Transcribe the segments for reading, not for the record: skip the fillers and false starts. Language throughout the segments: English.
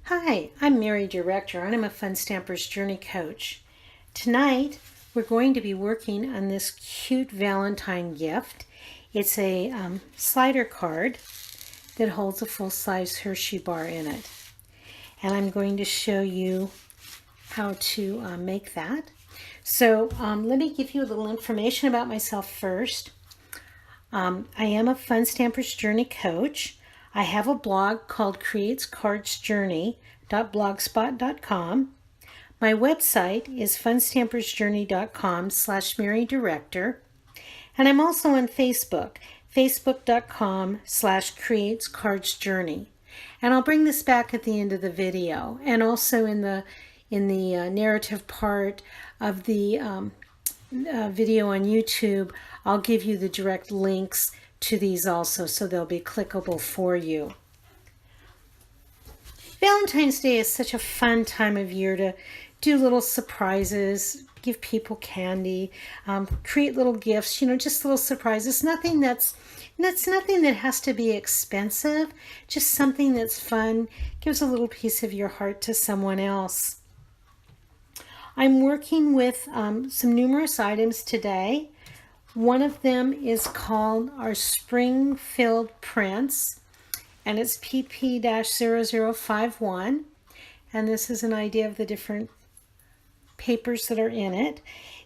Hi, I'm Mary Director and I'm a Fun Stampers Journey Coach. Tonight we're going to be working on this cute Valentine gift. It's a slider card that holds a full-size Hershey bar in it. And I'm going to show you how to make that. So let me give you a little information about myself first. I am a Fun Stampers Journey Coach. I have a blog called KreatesKardsJourney.blogspot.com. My website is funstampersjourney.com/MaryDirector. And I'm also on Facebook, facebook.com/KreatesKardsJourney. And I'll bring this back at the end of the video, and also in the narrative part of the video on YouTube, I'll give you the direct links to these also, so they'll be clickable for you. Valentine's Day is such a fun time of year to do little surprises, give people candy, create little gifts, just little surprises. Nothing that's nothing that has to be expensive, just something that's fun, gives a little piece of your heart to someone else. I'm working with some numerous items today. One of them is called our Spring-Filled Prints, and it's PP-0051, and this is an idea of the different papers that are in it.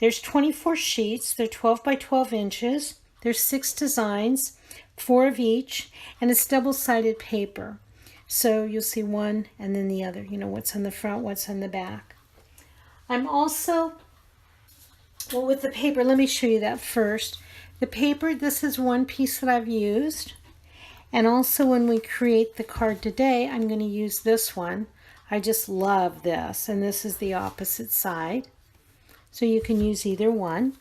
There's 24 sheets, they're 12 by 12 inches, there's 6 designs, 4 of each, and it's double-sided paper. So you'll see one and then the other, what's on the front, what's on the back. I'm also, well, with the paper, let me show you that first. The paper, this is one piece that I've used. And also when we create the card today, I'm going to use this one. I just love this. And this is the opposite side. So you can use either one.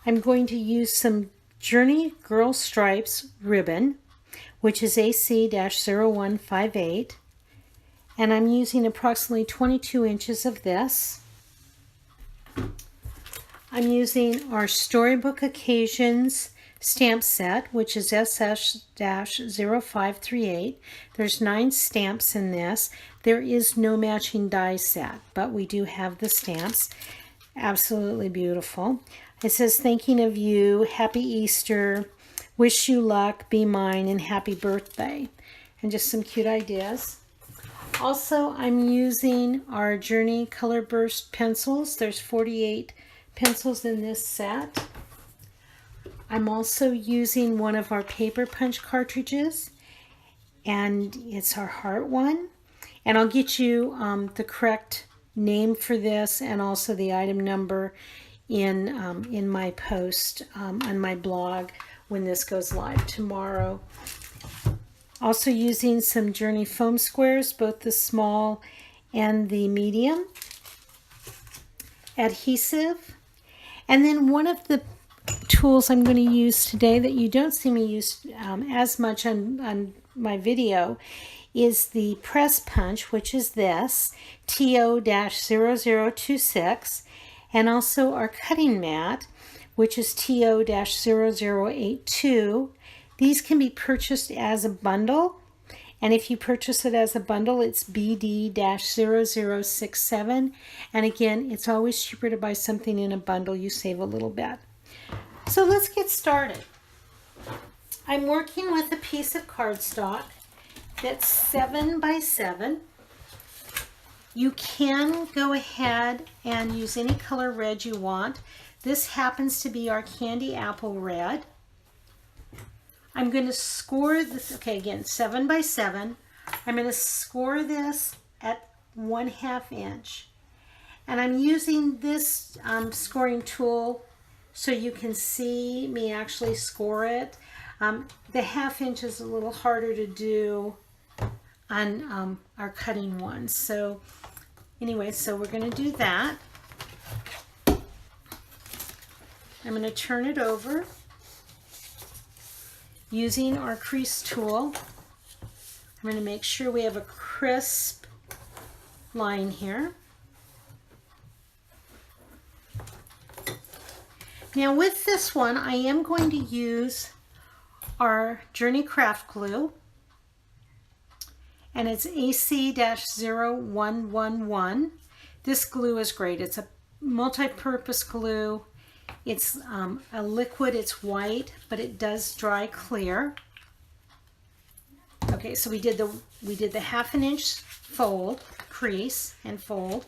I'm going to use some Journey Girl Stripes ribbon, which is AC-0158. And I'm using approximately 22 inches of this. I'm using our Storybook Occasions stamp set, which is SS-0538. There's 9 stamps in this. There is no matching die set, but we do have the stamps. Absolutely beautiful. It says, thinking of you, happy Easter, wish you luck, be mine, and happy birthday. And just some cute ideas. Also, I'm using our Journey Color Burst pencils. There's 48 pencils in this set. I'm also using one of our paper punch cartridges, and it's our heart one. And I'll get you the correct name for this and also the item number in my post on my blog when this goes live tomorrow. Also using some Journey foam squares, both the small and the medium. Adhesive. And then one of the tools I'm going to use today that you don't see me use as much on my video is the press punch, which is this, TO-0026, and also our cutting mat, which is TO-0082. These can be purchased as a bundle, and if you purchase it as a bundle, it's BD-0067, and again, it's always cheaper to buy something in a bundle. You save a little bit. So let's get started. I'm working with a piece of cardstock that's 7 by 7. You can go ahead and use any color red you want. This happens to be our candy apple red. I'm going to score this, okay, again, 7 by 7. I'm going to score this at 1/2 inch. And I'm using this scoring tool so you can see me actually score it. The 1/2 inch is a little harder to do on our cutting ones. So anyway, so we're going to do that. I'm going to turn it over using our crease tool. I'm going to make sure we have a crisp line here. Now with this one, I am going to use our Journey craft glue, and it's AC-0111. This glue is great. It's a multi-purpose glue. It's a liquid, it's white, but it does dry clear. Okay, so we did the 1/2 inch fold, crease and fold.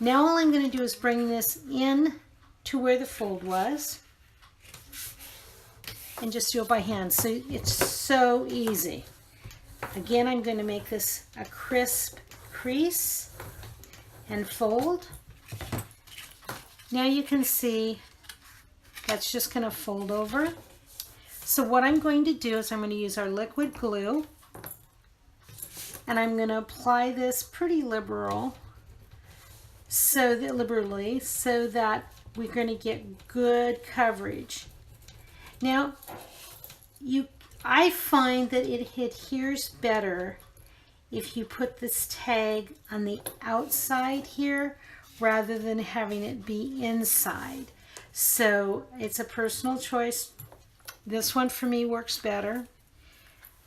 Now all I'm going to do is bring this in to where the fold was and just do it by hand. So it's so easy. Again, I'm going to make this a crisp crease and fold. Now you can see that's just going to fold over. So what I'm going to do is I'm going to use our liquid glue, and I'm going to apply this pretty liberally so that we're going to get good coverage. Now, I find that it adheres better if you put this tag on the outside here rather than having it be inside. So it's a personal choice. This one for me works better.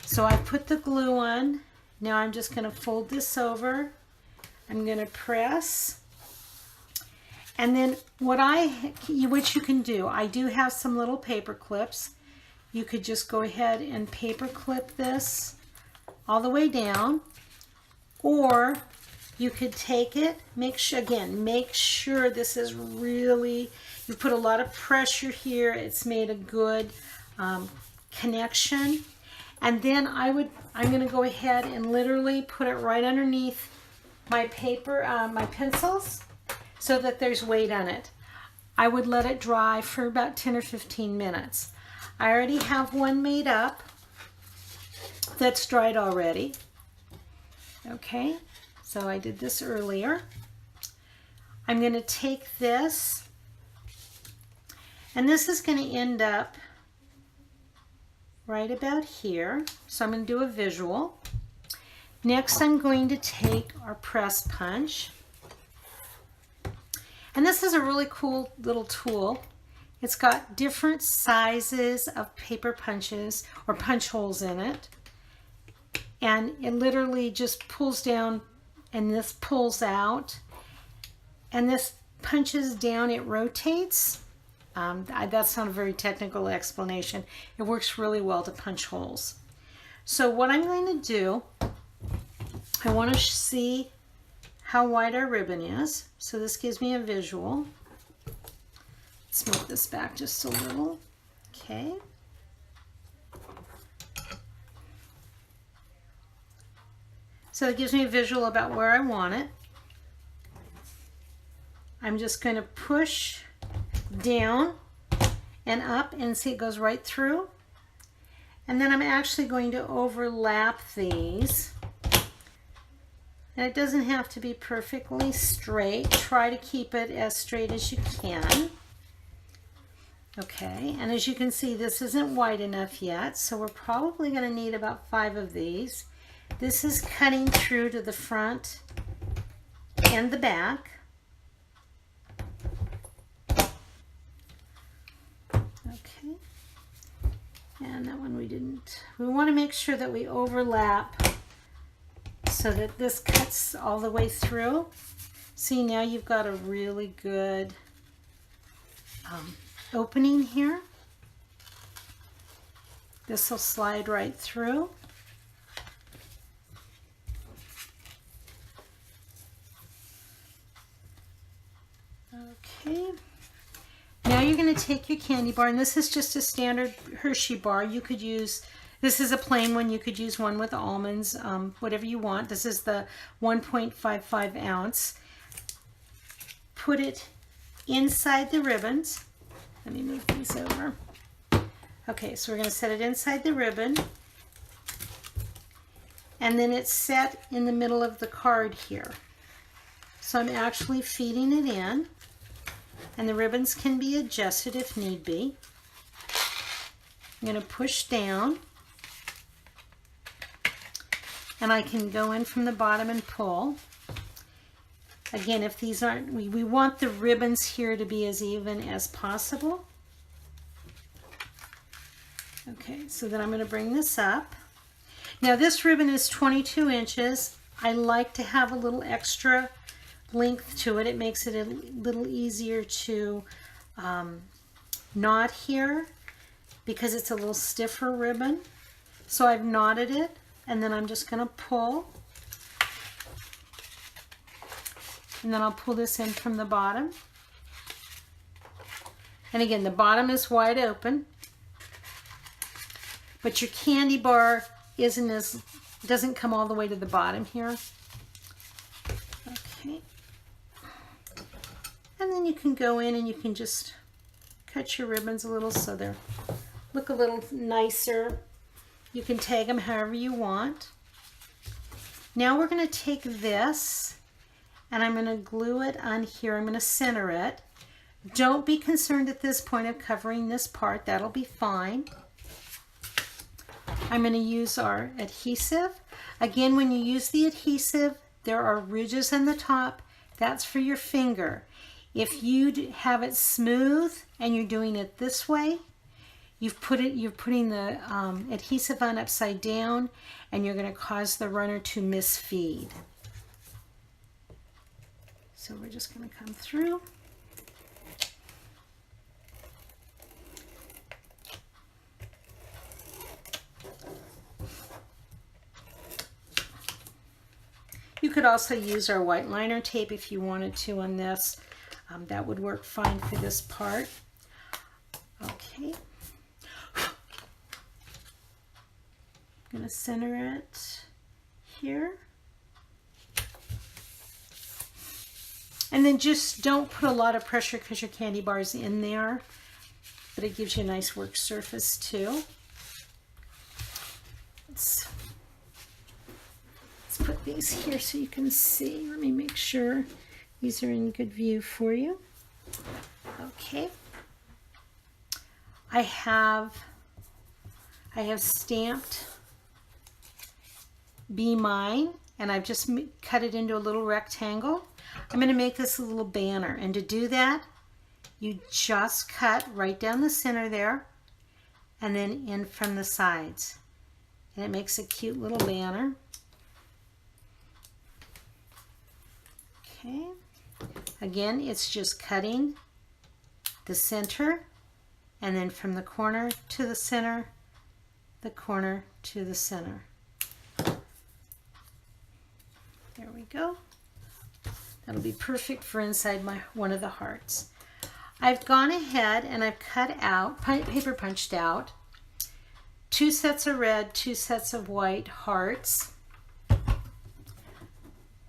So I put the glue on. Now I'm just going to fold this over. I'm going to press. And then what you can do, I do have some little paper clips. You could just go ahead and paper clip this all the way down, or you could take it, make sure this is really, you put a lot of pressure here, it's made a good connection. And then I'm going to go ahead and literally put it right underneath my paper, my pencils, so that there's weight on it. I would let it dry for about 10 or 15 minutes. I already have one made up that's dried already. Okay, so I did this earlier. I'm going to take this, and this is going to end up right about here. So I'm going to do a visual. Next, I'm going to take our press punch. And this is a really cool little tool. It's got different sizes of paper punches or punch holes in it. And it literally just pulls down, and this pulls out. And this punches down, it rotates. That's not a very technical explanation. It works really well to punch holes. So what I'm going to do, I want to see how wide our ribbon is. So this gives me a visual. Let's move this back just a little. Okay. So it gives me a visual about where I want it. I'm just going to push down and up, and see it goes right through. And then I'm actually going to overlap these. And it doesn't have to be perfectly straight. Try to keep it as straight as you can. Okay, and as you can see, this isn't wide enough yet, so we're probably going to need about 5 of these. This is cutting through to the front and the back. Okay, and that one we didn't. We want to make sure that we overlap so that this cuts all the way through. See, now you've got a really good opening here. This will slide right through. Okay. Now you're going to take your candy bar, and this is just a standard Hershey bar. You could use, this is a plain one, you could use one with almonds, whatever you want. This is the 1.55 ounce. Put it inside the ribbons. Let me move these over. Okay, so we're going to set it inside the ribbon. And then it's set in the middle of the card here. So I'm actually feeding it in. And the ribbons can be adjusted if need be. I'm going to push down. And I can go in from the bottom and pull. Again, if these aren't, we want the ribbons here to be as even as possible. Okay, so then I'm going to bring this up. Now this ribbon is 22 inches. I like to have a little extra length to it. It makes it a little easier to knot here because it's a little stiffer ribbon. So I've knotted it, and then I'm just going to pull. And then I'll pull this in from the bottom. And again, the bottom is wide open, but your candy bar doesn't come all the way to the bottom here. Okay. And then you can go in and you can just cut your ribbons a little so they look a little nicer. You can tag them however you want. Now we're going to take this and I'm going to glue it on here. I'm going to center it. Don't be concerned at this point of covering this part. That'll be fine. I'm going to use our adhesive. Again, when you use the adhesive, there are ridges in the top. That's for your finger. If you have it smooth and you're doing it this way, you're putting the adhesive on upside down, and you're going to cause the runner to misfeed. So we're just going to come through. You could also use our white liner tape if you wanted to on this. That would work fine for this part. Okay. I'm going to center it here. And then just don't put a lot of pressure because your candy bar is in there, but it gives you a nice work surface too. Let's put these here so you can see. Let me make sure these are in good view for you. Okay. I have stamped Be Mine, and I've just cut it into a little rectangle. I'm going to make this a little banner, and to do that, you just cut right down the center there and then in from the sides, and it makes a cute little banner. Okay, again, it's just cutting the center, and then from the corner to the center, the corner to the center. There we go. That'll be perfect for inside one of the hearts. I've gone ahead and I've cut out, paper punched out, 2 sets of red, 2 sets of white hearts.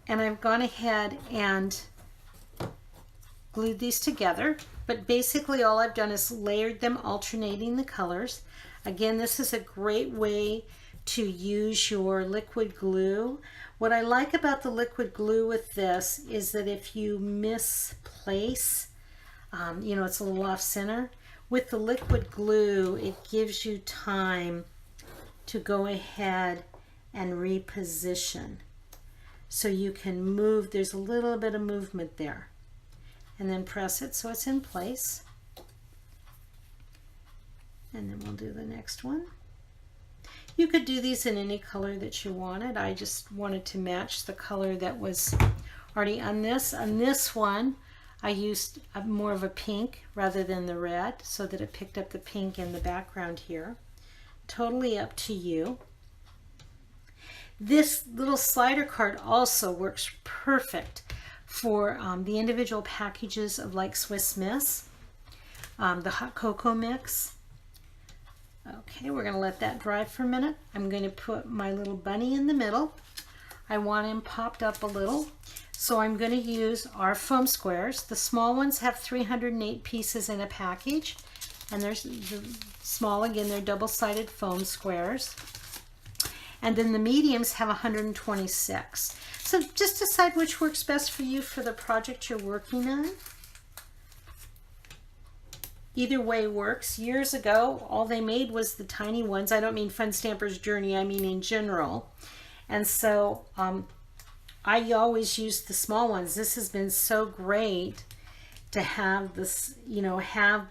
And I've gone ahead and glued these together. But basically all I've done is layered them, alternating the colors. Again, this is a great way to use your liquid glue. What I like about the liquid glue with this is that if you misplace, you know, it's a little off center, with the liquid glue, it gives you time to go ahead and reposition. So you can move, there's a little bit of movement there. And then press it so it's in place. And then we'll do the next one. You could do these in any color that you wanted. I just wanted to match the color that was already on this. On this one, I used more of a pink rather than the red so that it picked up the pink in the background here. Totally up to you. This little slider card also works perfect for the individual packages of like Swiss Miss, the hot cocoa mix. Okay, we're going to let that dry for a minute. I'm going to put my little bunny in the middle. I want him popped up a little, so I'm going to use our foam squares. The small ones have 308 pieces in a package, and there's the small, again, they're double-sided foam squares. And then the mediums have 126. So just decide which works best for you for the project you're working on. Either way works. Years ago, all they made was the tiny ones. I don't mean Fun Stamper's Journey, I mean in general. And so I always use the small ones. This has been so great to have this, you know, have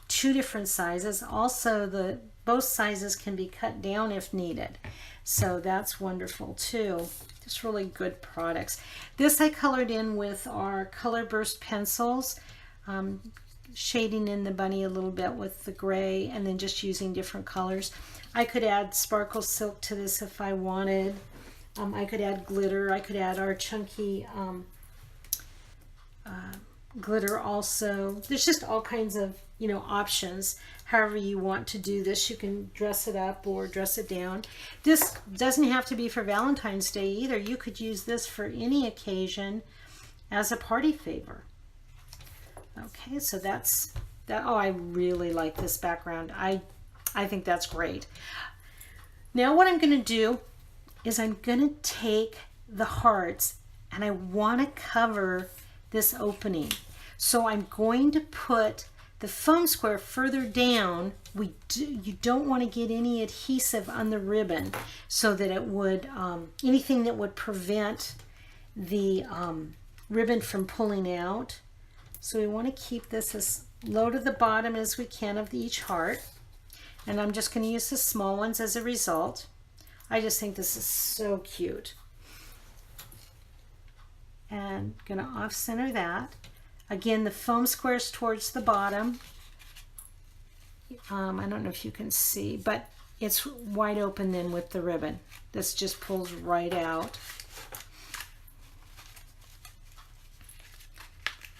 2 different sizes. Also, both sizes can be cut down if needed. So that's wonderful too. Just really good products. This I colored in with our Color Burst pencils, shading in the bunny a little bit with the gray and then just using different colors. I could add sparkle silk to this if I wanted. I could add glitter. I could add our chunky glitter also. There's just all kinds of, you know, options. However you want to do this, you can dress it up or dress it down. This doesn't have to be for Valentine's Day either. You could use this for any occasion as a party favor. Okay, so that's that. Oh, I really like this background. I think that's great. Now what I'm going to do is I'm going to take the hearts and I want to cover this opening. So I'm going to put the foam square further down. You don't want to get any adhesive on the ribbon so that it would, anything that would prevent the ribbon from pulling out. So we want to keep this as low to the bottom as we can of each heart. And I'm just going to use the small ones as a result. I just think this is so cute. And going to off center that. Again, the foam squares towards the bottom. I don't know if you can see, but it's wide open then with the ribbon. This just pulls right out.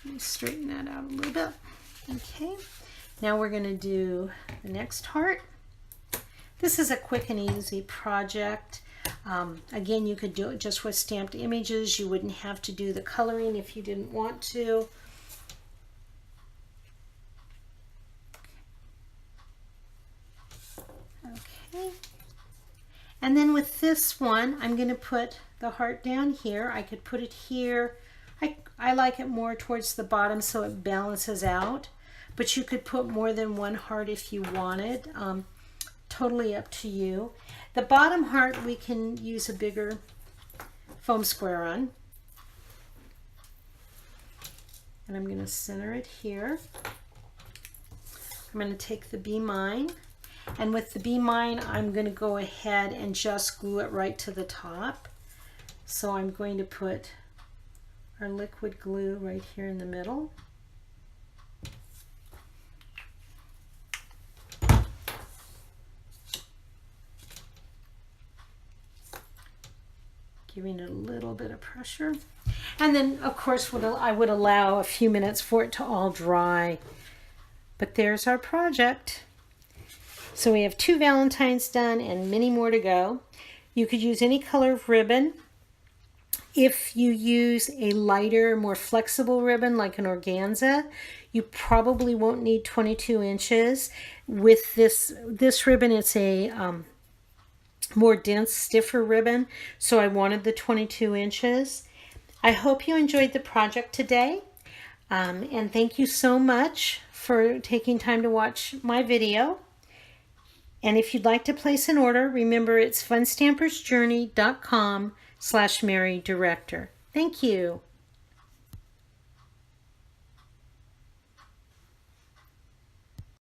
Let me straighten that out a little bit. Okay, now we're going to do the next heart. This is a quick and easy project. Again, you could do it just with stamped images. You wouldn't have to do the coloring if you didn't want to. Okay. And then with this one, I'm going to put the heart down here. I could put it here. I like it more towards the bottom so it balances out. But you could put more than one heart if you wanted. Totally up to you. The bottom heart we can use a bigger foam square on. And I'm going to center it here. I'm going to take the Be Mine. And with the Be Mine, I'm going to go ahead and just glue it right to the top. So I'm going to put our liquid glue right here in the middle. Giving it a little bit of pressure. And then, of course, I would allow a few minutes for it to all dry. But there's our project. So we have 2 Valentines done and many more to go. You could use any color of ribbon. If you use a lighter, more flexible ribbon like an organza, you probably won't need 22 inches. With this ribbon, it's a more dense, stiffer ribbon, so I wanted the 22 inches. I hope you enjoyed the project today, and thank you so much for taking time to watch my video. And if you'd like to place an order, remember it's funstampersjourney.com/MaryDirector. Thank you.